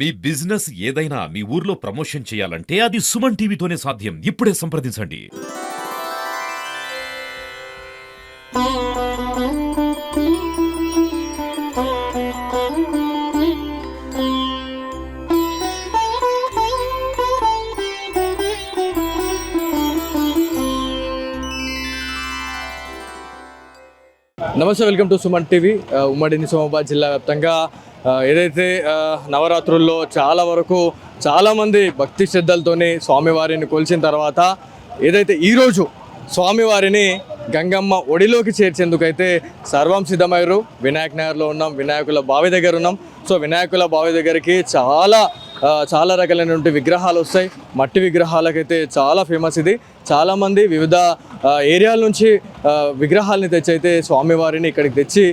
మీ business ఏదైనా మీ ఊర్లో promotion చేయాలంటే అది సుమన్ టీవీతోనే సాధ్యం. ఇప్పుడే సంప్రదించండి. నమస్తే, వెల్కమ్ టు సుమన్ టీవీ. ఉమ్మడి నిజామాబాద్ జిల్లా వ్యాప్తంగా ఏదైతే నవరాత్రుల్లో చాలా వరకు చాలామంది భక్తి శ్రద్ధలతోని స్వామివారిని కొలిచిన తర్వాత ఏదైతే ఈరోజు స్వామివారిని గంగమ్మ ఒడిలోకి చేర్చేందుకైతే సర్వం సిద్ధమయ్యారు. వినాయక్ నగర్లో ఉన్నాం, వినాయకుల బావి దగ్గర ఉన్నాం. సో వినాయకుల బావి దగ్గరికి చాలా రకాలైనటువంటి విగ్రహాలు వస్తాయి. మట్టి విగ్రహాలకైతే చాలా ఫేమస్ ఇది. చాలామంది వివిధ ఏరియాల నుంచి విగ్రహాలని తెచ్చి అయితే స్వామివారిని ఇక్కడికి తెచ్చి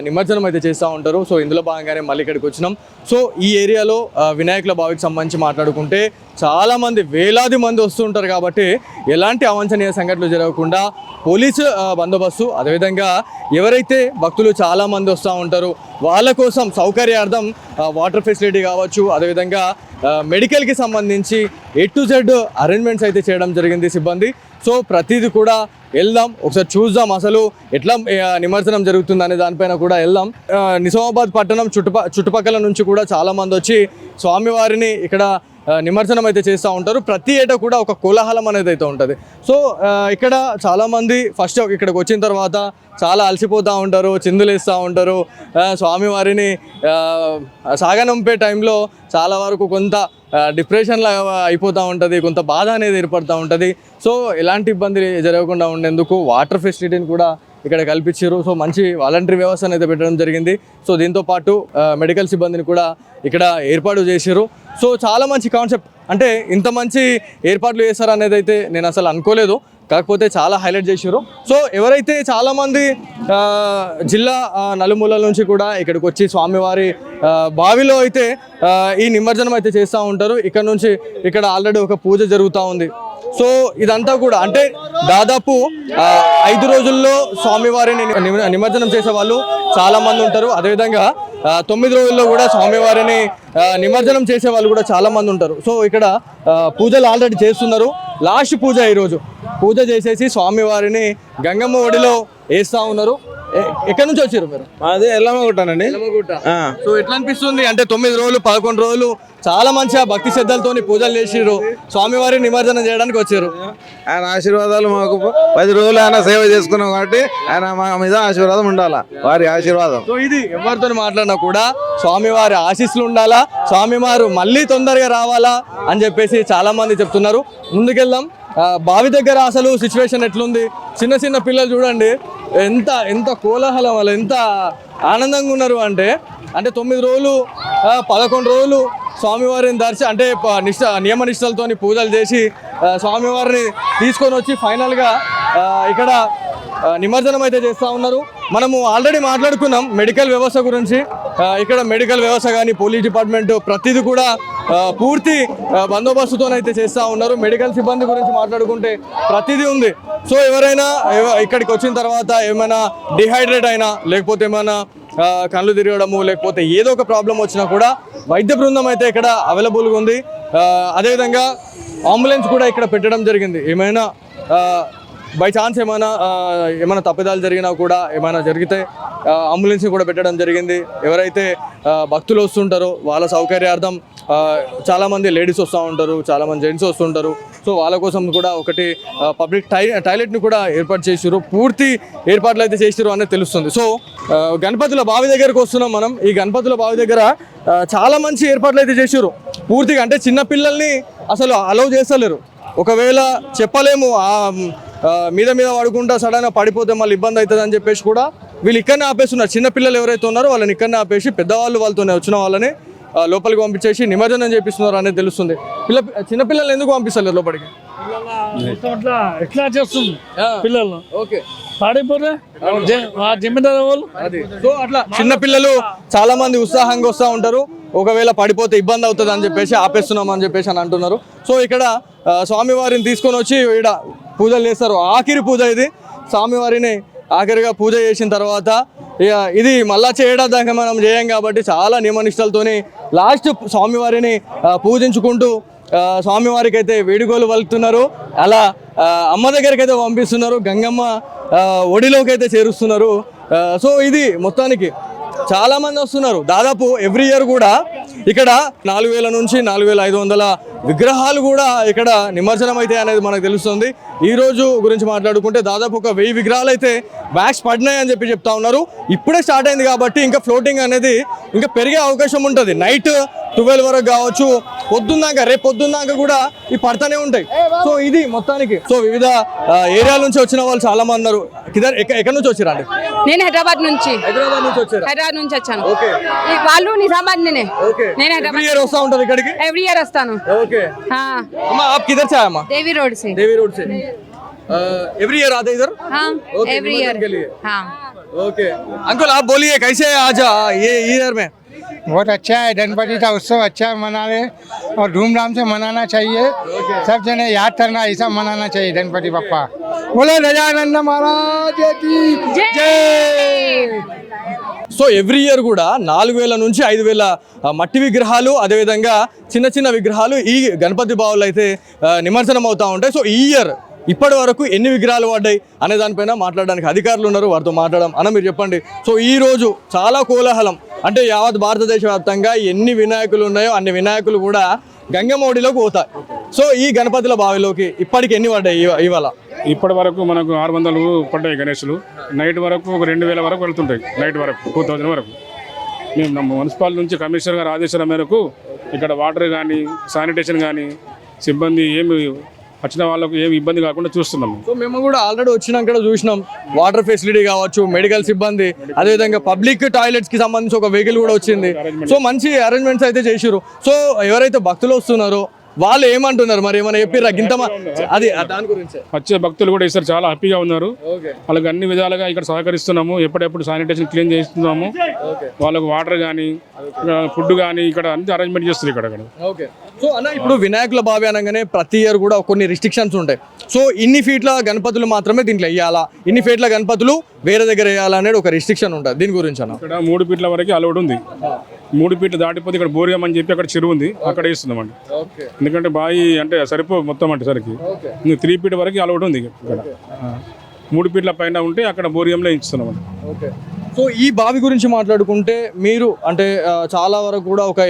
నిమజ్జనం అయితే చేస్తూ ఉంటారు. సో ఇందులో భాగంగానే మళ్ళీ ఇక్కడికి వచ్చినాం. సో ఈ ఏరియాలో వినాయకుల బావికి సంబంధించి మాట్లాడుకుంటే చాలామంది వేలాది మంది వస్తుంటారు కాబట్టి ఎలాంటి అవాంఛనీయ సంఘటనలు జరగకుండా పోలీసు బందోబస్తు, అదేవిధంగా ఎవరైతే భక్తులు చాలామంది వస్తూ ఉంటారో వాళ్ళ కోసం సౌకర్యార్థం వాటర్ ఫెసిలిటీ కావచ్చు, అదేవిధంగా మెడికల్కి సంబంధించి A to Z అరేంజ్మెంట్స్ అయితే చేయడం జరిగింది సిబ్బంది. సో ప్రతిదీ కూడా వెళ్దాం, ఒకసారి చూద్దాం అసలు ఎట్లా నిమజ్జనం జరుగుతుంది అనే దానిపైన కూడా వెళ్దాం. నిజామాబాద్ పట్టణం చుట్టుపక్కల నుంచి కూడా చాలామంది వచ్చి స్వామివారిని ఇక్కడ నిమజ్జనం అయితే చేస్తూ ఉంటారు. ప్రతి ఏటా కూడా ఒక కోలాహలం అనేది అయితే ఉంటుంది. సో ఇక్కడ చాలామంది ఫస్ట్ ఇక్కడికి వచ్చిన తర్వాత చాలా అలసిపోతూ ఉంటారు, చిందులు వేస్తూ ఉంటారు. స్వామివారిని సాగనంపే టైంలో చాలా వరకు కొంత డిప్రెషన్లా అయిపోతూ ఉంటుంది, కొంత బాధ అనేది ఏర్పడుతూ ఉంటుంది. సో ఎలాంటి ఇబ్బంది జరగకుండా ఉండేందుకు వాటర్ ఫెసిలిటీని కూడా ఇక్కడ కల్పించారు. సో మంచి వాలంటరీ వ్యవస్థను అయితే పెట్టడం జరిగింది. సో దీంతోపాటు మెడికల్ సిబ్బందిని కూడా ఇక్కడ ఏర్పాటు చేశారు. సో చాలా మంచి కాన్సెప్ట్, అంటే ఇంత మంచి ఏర్పాట్లు చేశారు అనేది అయితే నేను అసలు అనుకోలేదు. కాకపోతే చాలా హైలైట్ చేశారు. సో ఎవరైతే చాలామంది జిల్లా నలుమూలల నుంచి కూడా ఇక్కడికి వచ్చి స్వామివారి బావిలో అయితే ఈ నిమజ్జనం అయితే చేస్తూ ఉంటారు. ఇక్కడ ఆల్రెడీ ఒక పూజ జరుగుతూ ఉంది. సో ఇదంతా కూడా అంటే దాదాపు 5 రోజుల్లో స్వామివారిని నిమజ్జనం చేసే వాళ్ళు చాలామంది ఉంటారు. అదేవిధంగా 9 రోజుల్లో కూడా స్వామివారిని నిమజ్జనం చేసే వాళ్ళు కూడా చాలామంది ఉంటారు. సో ఇక్కడ పూజలు ఆల్రెడీ చేస్తున్నారు. లాస్ట్ పూజ ఈరోజు పూజ చేసేసి స్వామివారిని గంగమ్మ ఒడిలో వేస్తూ ఉన్నారు. ఎక్కడి నుంచి వచ్చారు మీరు? అదే ఎల్లమ్మగుట్టనండి. సో ఎట్లా అనిపిస్తుంది అంటే 9 రోజులు 11 రోజులు చాలా మంచిగా భక్తి శ్రద్ధలతో పూజలు చేసిర్రు, స్వామివారి నిమజ్జనం చేయడానికి వచ్చారు. ఆయన ఆశీర్వాదాలు మాకు 10 రోజులు ఆయన సేవ చేసుకున్నాం కాబట్టి ఆయన మా మీద ఆశీర్వాదం ఉండాలా, వారి ఆశీర్వాదం. సో ఇది ఎవరితో మాట్లాడినా కూడా స్వామివారి ఆశీస్సులు ఉండాలా, స్వామివారు మళ్ళీ తొందరగా రావాలా అని చెప్పేసి చాలా మంది చెప్తున్నారు. ముందుకెళ్దాం. బావి దగ్గర అసలు సిచ్యువేషన్ ఎట్లుంది? చిన్న పిల్లలు చూడండి, ఎంత కోలాహలం, వాళ్ళు ఎంత ఆనందంగా ఉన్నారు అంటే 9 రోజులు 11 రోజులు స్వామివారిని అంటే నియమ నిష్టలతో పూజలు చేసి స్వామివారిని తీసుకొని వచ్చి ఫైనల్గా ఇక్కడ నిమజ్జనం అయితే చేస్తూ ఉన్నారు. మనము ఆల్రెడీ మాట్లాడుకున్నాం మెడికల్ వ్యవస్థ గురించి. ఇక్కడ మెడికల్ వ్యవస్థ కానీ పోలీస్ డిపార్ట్మెంట్ ప్రతిదీ కూడా పూర్తి బందోబస్తుతోనైతే చేస్తూ ఉన్నారు. మెడికల్ సిబ్బంది గురించి మాట్లాడుకుంటే ప్రతిదీ ఉంది. సో ఎవరైనా ఇక్కడికి వచ్చిన తర్వాత ఏమైనా డిహైడ్రేట్ అయినా, లేకపోతే ఏమైనా కళ్ళు తిరగడము, లేకపోతే ఏదో ఒక ప్రాబ్లం వచ్చినా కూడా వైద్య బృందం అయితే ఇక్కడ అవైలబుల్గా ఉంది. అదేవిధంగా అంబులెన్స్ కూడా ఇక్కడ పెట్టడం జరిగింది. ఏమైనా బై ఛాన్స్ ఏమైనా తప్పిదాలు జరిగినా కూడా, ఏమైనా జరిగితే అంబులెన్స్ని కూడా పెట్టడం జరిగింది. ఎవరైతే భక్తులు వస్తుంటారో వాళ్ళ సౌకర్యార్థం చాలామంది లేడీస్ వస్తూ ఉంటారు, చాలామంది జెంట్స్ వస్తుంటారు. సో వాళ్ళ కోసం కూడా ఒకటి పబ్లిక్ టాయిలెట్ని కూడా ఏర్పాటు చేసారు. పూర్తి ఏర్పాట్లు అయితే చేసారు అనేది తెలుస్తుంది. సో గణపతుల బావి దగ్గరకు వస్తున్నాం మనం. ఈ గణపతుల బావి దగ్గర చాలా మంచి ఏర్పాట్లు అయితే చేసారు పూర్తిగా. అంటే చిన్నపిల్లల్ని అసలు అలౌ చేస్తలేరు. ఒకవేళ చెప్పలేము మీద పడుకుంటా సడన్గా పడిపోతే మళ్ళీ ఇబ్బంది అవుతుంది అని చెప్పేసి కూడా వీళ్ళు ఇక్కడనే ఆపేస్తున్నారు. చిన్నపిల్లలు ఎవరైతే ఉన్నారో వాళ్ళని ఇక్కడనే ఆపేసి పెద్దవాళ్ళు వాళ్ళతోనే వచ్చిన వాళ్ళని లోపలికి పంపించేసి నిమజ్జనం చేపిస్తున్నారు అనేది తెలుస్తుంది. చిన్నపిల్లలు ఎందుకు పంపిస్తారు లోపలికి? ఎట్లా చేస్తుంది పిల్లలు? ఓకే, పాడైపోతే జమీందారు వాళ్ళు. సో అట్లా చిన్నపిల్లలు చాలా మంది ఉత్సాహంగా వస్తూ ఉంటారు. ఒకవేళ పడిపోతే ఇబ్బంది అవుతుంది అని చెప్పేసి ఆపేస్తున్నాం అని చెప్పేసి అని అంటున్నారు. సో ఇక్కడ స్వామివారిని తీసుకొని వచ్చి ఇక్కడ పూజలు చేస్తారు. ఆఖరి పూజ ఇది. స్వామివారిని ఆఖరిగా పూజ చేసిన తర్వాత ఇక ఇది మళ్ళా చేయడానికి మనం చేయం కాబట్టి చాలా నియమనిష్టలతోని లాస్ట్ స్వామివారిని పూజించుకుంటూ స్వామివారికి అయితే వేడుకోలు పలుకుతున్నారు. అలా అమ్మ దగ్గరికి అయితే పంపిస్తున్నారు, గంగమ్మ ఒడిలోకి అయితే చేరుస్తున్నారు. సో ఇది మొత్తానికి చాలా మంది వస్తున్నారు. దాదాపు ఎవ్రీ ఇయర్ కూడా ఇక్కడ 4000 నుంచి 4500 విగ్రహాలు కూడా ఇక్కడ నిమజ్జనం అయితే అనేది మనకు తెలుస్తుంది. ఈ రోజు గురించి మాట్లాడుకుంటే దాదాపు ఒక 1000 విగ్రహాలు అయితే వ్యాక్స్ పడినాయి అని చెప్తా ఉన్నారు. ఇప్పుడే స్టార్ట్ అయింది కాబట్టి ఇంకా ఫ్లోటింగ్ అనేది ఇంకా పెరిగే అవకాశం ఉంటుంది. నైట్ 12 వరకు కావచ్చు, పొద్దున్నాక రేపు పొద్దున్నాక కూడా ఇవి పడతానే ఉంటాయి. సో ఇది మొత్తానికి సో వివిధ ఏరియాల నుంచి వచ్చిన వాళ్ళు చాలా మంది ఉన్నారు. ఎక్కడి నుంచి వచ్చారండి? నేను హైదరాబాద్ నుంచి వచ్చారు. హైదరాబాద్ నుంచి వచ్చాను. ఓకే. వాళ్ళు నిజామాబాద్ నేనే. ఓకే. నేను ఎవ్రీ ఇయర్ వస్తా ఉంటారు ఇక్కడికి? एवरी ईयर వస్తాను. ओके. हाँ. अम्मा आप किधर से आए अम्मा? देवी रोड से. देवी रोड से. एवरी ईयर आते इधर? हाँ. Okay, एवरी निमंत्रण ईयर. के लिए? हाँ. ओके. अंकल आप बोलिए कैसे आज ये ईयर में? बहुत अच्छा है, गणपति का उत्सव अच्छा मना रहे और धूमधाम से मनाना चाहिए. सब जने याद करना, ऐसा मनाना चाहिए गणपति बप्पा. बोलो गजानन महाराज की जय. సో ఎవ్రీ ఇయర్ కూడా 4000 నుంచి 5000 మట్టి విగ్రహాలు, అదేవిధంగా చిన్న చిన్న విగ్రహాలు ఈ గణపతి బావులు అయితే నిమజ్జనం అవుతూ ఉంటాయి. సో ఈ ఇయర్ ఇప్పటి వరకు ఎన్ని విగ్రహాలు పడ్డాయి అనే దానిపైన మాట్లాడడానికి అధికారులు ఉన్నారు, వారితో మాట్లాడడం. అన్న మీరు చెప్పండి. సో ఈ రోజు చాలా కోలాహలం, అంటే యావత్ భారతదేశ వ్యాప్తంగా ఎన్ని వినాయకులు ఉన్నాయో అన్ని వినాయకులు కూడా గంగమౌడిలోకి పోతాయి. సో ఈ గణపతుల బావిలోకి ఇప్పటికి ఎన్ని పడ్డాయి ఇవాళ? ఇప్పటి వరకు మనకు 600 పడ్డాయి గణేషులు. నైట్ వరకు ఒక 2000 వరకు వెళ్తుంటాయి. నైట్ వరకు 2000 వరకు. మేము మున్సిపాలిటీ నుంచి కమిషనర్ గారి ఆదేశాల మేరకు ఇక్కడ వాటర్ కానీ శానిటేషన్ కానీ సిబ్బంది ఏమి వచ్చిన వాళ్ళకు ఏమి ఇబ్బంది కాకుండా చూస్తున్నాము. సో మేము కూడా ఆల్రెడీ వచ్చినాక చూసినాం, వాటర్ ఫెసిలిటీ కావచ్చు, మెడికల్ సిబ్బంది, అదేవిధంగా పబ్లిక్ టాయిలెట్స్ కి సంబంధించి ఒక వెహికల్ కూడా వచ్చింది. సో మంచి అరేంజ్మెంట్స్ అయితే చేసిరు. సో ఎవరైతే భక్తులు వస్తున్నారో వాళ్ళు ఏమంటున్నారు మరి, ఏమైనా చెప్పిర్రా గింతమా? అది దాని గురించి వచ్చే భక్తులు కూడా ఈసారి చాలా హ్యాపీగా ఉన్నారు. వాళ్ళకి అన్ని విధాలుగా ఇక్కడ సహకరిస్తున్నాము. ఎప్పుడెప్పుడు శానిటేషన్ క్లీన్ చేస్తున్నాము. వాళ్ళకు వాటర్ కానీ ఫుడ్ కానీ ఇక్కడ అన్ని అరేంజ్మెంట్ చేస్తారు ఇక్కడ. ఓకే. సో అన్న ఇప్పుడు వినాయకుల బావి అనగానే ప్రతి ఇయర్ కూడా కొన్ని రిస్ట్రిక్షన్స్ ఉంటాయి. సో ఇన్ని ఫీట్ల గణపతులు మాత్రమే దీంట్లో వేయాలా, ఇన్ని ఫీట్ల గణపతులు వేరే దగ్గర వేయాలా అనేది ఒక రిస్ట్రిక్షన్ ఉంటుంది. దీని గురించి అన్న ఇక్కడ 3 ఫీట్ల వరకు అలౌడ్ ఉంది. 3 ఫీట్లు దాటిపోతే ఇక్కడ బోరియం అని చెప్పి అక్కడ చెరువు ఉంది, అక్కడ వేస్తున్నామండి. ఎందుకంటే బావి అంటే సరిపో మొత్తం అంటే సరికి 3 ఫీట్ వరకు అలౌడ్ ఉంది. ఇక్కడ 3 ఫీట్ల పైన ఉంటే అక్కడ బోరియంలో ఇస్తున్నామండి. ఓకే. సో ఈ బావి గురించి మాట్లాడుకుంటే మీరు అంటే చాలా వరకు కూడా ఒక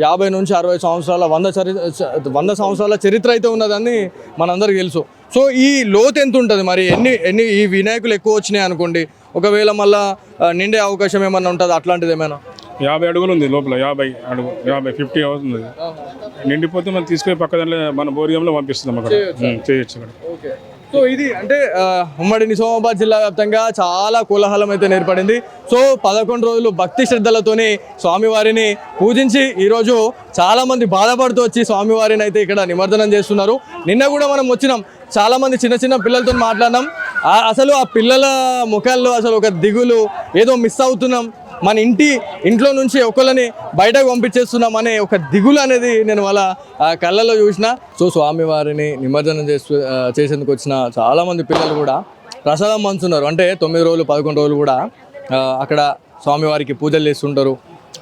50 నుంచి 60 సంవత్సరాల 100 సంవత్సరాల చరిత్ర అయితే ఉన్నదని మనందరికీ తెలుసు. సో ఈ లోతు ఎంత ఉంటుంది మరి? ఎన్ని ఈ వినాయకులు ఎక్కువ వచ్చినాయి అనుకోండి, ఒకవేళ మళ్ళా నిండే అవకాశం ఏమన్నా ఉంటుంది అట్లాంటిది ఏమైనా? 50 అడుగులు ఉంది లోపల. 50 అవుతుంది. నిండిపోతే మనం తీసుకొని పక్క దాంట్లో మన బోరియంలో పంపిస్తున్నాం. అక్కడ చేయొచ్చు అక్కడ. సో ఇది అంటే ఉమ్మడి నిజామాబాద్ జిల్లా వ్యాప్తంగా చాలా కోలాహలం అయితే ఏర్పడింది. సో 11 రోజులు భక్తి శ్రద్ధలతోని స్వామివారిని పూజించి ఈరోజు చాలా మంది బాధపడుతూ వచ్చి స్వామివారిని అయితే ఇక్కడ నిమజ్జనం చేస్తున్నారు. నిన్న కూడా మనం వచ్చినాం, చాలా మంది చిన్న చిన్న పిల్లలతో మాట్లాడినాం. అసలు ఆ పిల్లల ముఖాల్లో అసలు ఒక దిగులు, ఏదో మిస్ అవుతున్నాం, మన ఇంట్లో నుంచి ఒకళ్ళని బయటకు పంపించేస్తున్నాం అనే ఒక దిగులు అనేది నేను వాళ్ళ కళ్ళలో చూసిన. సో స్వామివారిని నిమజ్జనం చేసేందుకు వచ్చిన చాలామంది పిల్లలు కూడా ప్రసాదం పంచుతున్నారు. అంటే 9 రోజులు 11 రోజులు కూడా అక్కడ స్వామివారికి పూజలు చేస్తుంటారు,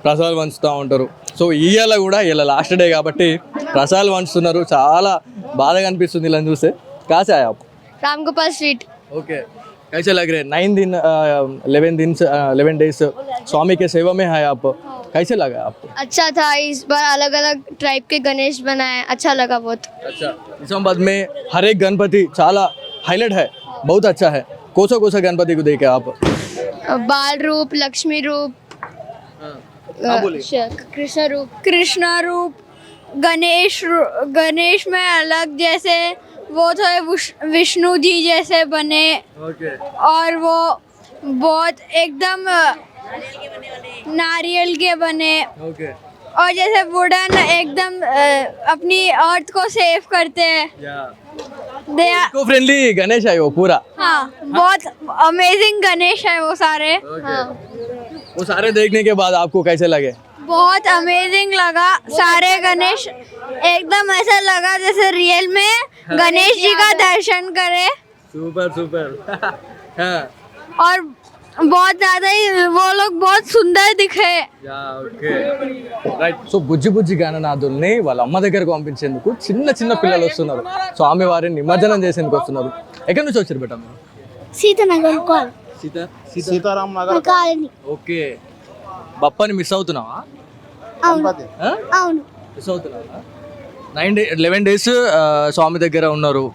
ప్రసాదాలు పంచుతూ ఉంటారు. సో ఇవాళ కూడా ఇలా లాస్ట్ డే కాబట్టి ప్రసాదాలు పంచుతున్నారు. చాలా బాధగా అనిపిస్తుంది ఇలా చూస్తే. కాసే ఆయా रामगोपाल स्ट्रीट. ओके. कैसे लग रहे हैं 9 दिन 11 डेज स्वामी के सेवा में है आप, कैसे लगा आपको? अच्छा था, इस बार अलग अलग टाइप के गणेश बनाए, अच्छा लगा बहुत. अच्छा. निजामाबाद में हर एक गणपति चाला हाईलाइट है, बहुत अच्छा है. कोसा गणपति को देखे आप? बाल रूप, लक्ष्मी रूप, कृष्ण रूप, गणेश में अलग, जैसे वो थोड़े विष्णु जी जैसे बने. और वो बहुत एकदम नारियल के बने. और जैसे वुडन एकदम अपनी अर्थ को सेव करते हैं. इको फ्रेंडली गणेश है वो पूरा. हाँ, बहुत अमेजिंग गणेश है वो सारे. हाँ. वो सारे देखने के बाद आपको कैसे लगे? बहुत अमेजिंग लगा. सारे गणेश एकदम ऐसा लगा जैसे रियल में गणेश जी का दर्शन करे. सुपर. और बहुत ज़्यादा ही वो लोग बहुत सुंदर दिखे। Okay right. సో బుజ్జి బుజ్జి గాననాథుల్ని వాళ్ళ అమ్మ దగ్గరకు పంపించేందుకు చిన్న చిన్న పిల్లలు వస్తున్నారు. స్వామి వారిని నిమజ్జనం చేసేందుకు వస్తున్నారు. ఎక్కడి నుంచి వచ్చారు బేటా మీరు? सीतानगर సీతారాం నగర్ కాలనీ. ఓకే. బప్పని మిస్ అవుతున్నావా? అవును. మిస్ అవుతున్నావా? 11 days స్వామి దగ్గర ఉన్నారు.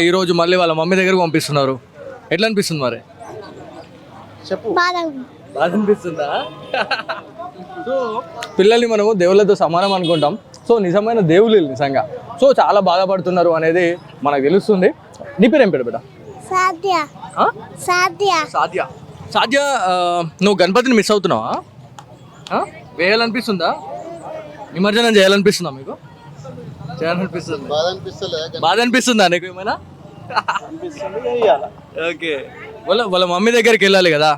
ఈరోజు మళ్ళీ వాళ్ళ మమ్మీ దగ్గరకు పంపిస్తున్నారు. ఎట్లా అనిపిస్తుంది మరి? బాధ అనిపిస్తుందా? సో పిల్లల్ని మనము దేవుళ్ళతో సమానం అనుకుంటాం. సో నిజమైన దేవుళ్ళు నిజంగా. సో చాలా బాధపడుతున్నారు అనేది మనకు తెలుస్తుంది. నీ పేరు ఏం పేరు బేటా? సాధ్య. సాధ్య. సాధ్య, నువ్వు గణపతిని మిస్ అవుతున్నావా? వేయాలనిపిస్తుందా? నిమజ్జనం చేయాలనిపిస్తుందా మీకు? చేయాలనిపిస్తుంది. బాధ అనిపిస్తుందా నీకు ఏమైనా? ఓకే. వాళ్ళ మమ్మీ దగ్గరికి వెళ్ళాలి కదా.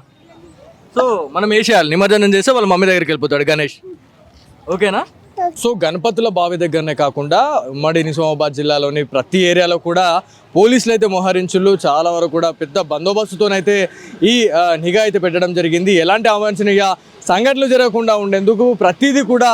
సో మనం వేసేయాలి. నిమజ్జనం చేస్తే వాళ్ళ మమ్మీ దగ్గరికి వెళ్ళిపోతాడు గణేష్. ఓకేనా? సో గణపతుల బావి దగ్గరనే కాకుండా ఉమ్మడి నిజామాబాద్ జిల్లాలోని ప్రతి ఏరియాలో కూడా పోలీసులు అయితే మోహరించులు చాలా వరకు కూడా పెద్ద బందోబస్తుతోనైతే ఈ నిఘా అయితే పెట్టడం జరిగింది. ఎలాంటి అవాంఛనీయ సంఘటనలు జరగకుండా ఉండేందుకు ప్రతిదీ కూడా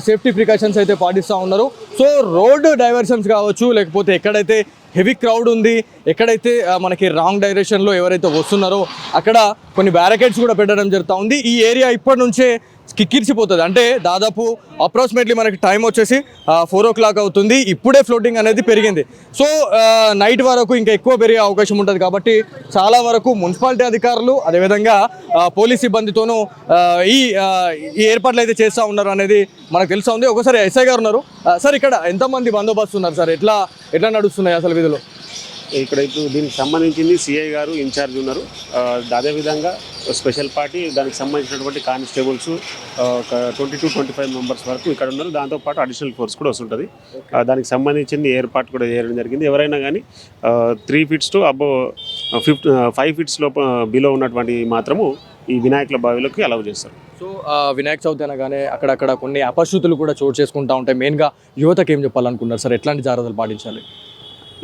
సేఫ్టీ ప్రికాషన్స్ అయితే పాటిస్తూ ఉన్నారు. సో రోడ్డు డైవర్షన్స్ కావచ్చు, లేకపోతే ఎక్కడైతే హెవీ క్రౌడ్ ఉంది, ఎక్కడైతే మనకి రాంగ్ డైరెక్షన్లో ఎవరైతే వస్తున్నారో అక్కడ కొన్ని బ్యారికేడ్స్ కూడా పెట్టడం జరుగుతూ ఉంది. ఈ ఏరియా ఇప్పటి నుంచే కిక్కిరిసిపోతుంది. అంటే దాదాపు అప్రాక్సిమేట్లీ మనకి టైం వచ్చేసి 4 o'clock అవుతుంది. ఇప్పుడే ఫ్లోటింగ్ అనేది పెరిగింది. సో నైట్ వరకు ఇంకా ఎక్కువ పెరిగే అవకాశం ఉంటుంది. కాబట్టి చాలా వరకు మున్సిపాలిటీ అధికారులు అదేవిధంగా పోలీస్ సిబ్బందితోనూ ఈ ఏర్పాట్లు అయితే చేస్తూ ఉన్నారు అనేది మనకు తెలుస్తూ ఉంది. ఒకసారి ఎస్ఐ గారు ఉన్నారు. సార్, ఇక్కడ ఎంతమంది బందోబస్తు ఉన్నారు సార్? ఎట్లా నడుస్తున్నాయి అసలు విధులు? ఇక్కడ ఇప్పుడు దీనికి సంబంధించింది సిఐ గారు ఇన్ఛార్జ్ ఉన్నారు. అదేవిధంగా స్పెషల్ పార్టీ దానికి సంబంధించినటువంటి కానిస్టేబుల్స్ 20-25 మెంబర్స్ వరకు ఇక్కడ ఉన్నారు. దాంతోపాటు అడిషనల్ ఫోర్స్ కూడా వస్తుంటుంది. దానికి సంబంధించింది ఏర్పాటు కూడా చేయడం జరిగింది. ఎవరైనా కానీ 3 feet to above 5 feet below ఉన్నటువంటి మాత్రము ఈ వినాయకుల బావిలోకి అలౌ చేస్తారు. సో వినాయక చవితి అనగానే అక్కడక్కడ కొన్ని అపశృతులు కూడా చోటు చేసుకుంటూ ఉంటాయి. మెయిన్గా యువతకు ఏం చెప్పాలనుకున్నారు సార్? ఎట్లాంటి జాగ్రత్తలు పాటించాలి?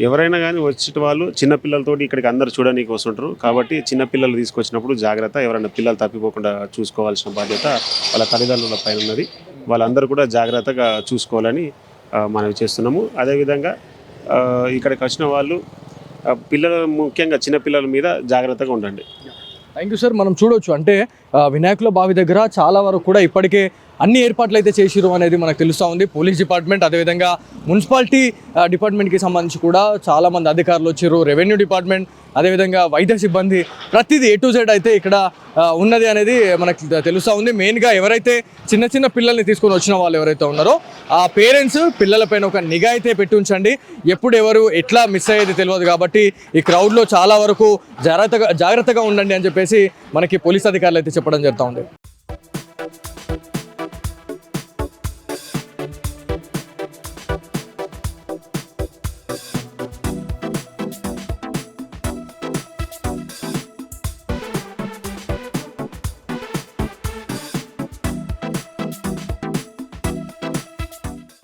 ఎవరైనా కానీ వచ్చే వాళ్ళు చిన్నపిల్లలతో ఇక్కడికి అందరు చూడడానికి వస్తుంటారు. కాబట్టి చిన్నపిల్లలు తీసుకొచ్చినప్పుడు జాగ్రత్త. ఎవరైనా పిల్లలు తప్పిపోకుండా చూసుకోవాల్సిన బాధ్యత వాళ్ళ తల్లిదండ్రుల పైన ఉన్నది. వాళ్ళందరూ కూడా జాగ్రత్తగా చూసుకోవాలని మనం చేస్తున్నాము. అదేవిధంగా ఇక్కడికి వచ్చిన వాళ్ళు పిల్లలు, ముఖ్యంగా చిన్నపిల్లల మీద జాగ్రత్తగా ఉండండి. Thank you sir. మనం చూడవచ్చు అంటే వినాయకుల బావి దగ్గర చాలా వరకు కూడా ఇప్పటికే అన్ని ఏర్పాట్లు అయితే చేసిరు అనేది మనకు తెలుస్తూ ఉంది. పోలీస్ డిపార్ట్మెంట్ అదేవిధంగా మున్సిపాలిటీ డిపార్ట్మెంట్కి సంబంధించి కూడా చాలామంది అధికారులు వచ్చారు. రెవెన్యూ డిపార్ట్మెంట్ అదేవిధంగా వైద్య సిబ్బంది ప్రతిదీ A to Z అయితే ఇక్కడ ఉన్నది అనేది మనకు తెలుస్తూ ఉంది. మెయిన్గా ఎవరైతే చిన్న చిన్న పిల్లల్ని తీసుకొని వచ్చిన వాళ్ళు ఎవరైతే ఉన్నారో ఆ పేరెంట్స్ పిల్లలపైన ఒక నిఘా అయితే పెట్టి ఉంచండి. ఎప్పుడు ఎవరు ఎట్లా మిస్ అయ్యేది తెలియదు. కాబట్టి ఈ క్రౌడ్లో చాలా వరకు జాగ్రత్తగా ఉండండి అని చెప్పేసి మనకి పోలీస్ అధికారులు అయితే చెప్పడం జరుగుతూ ఉంది.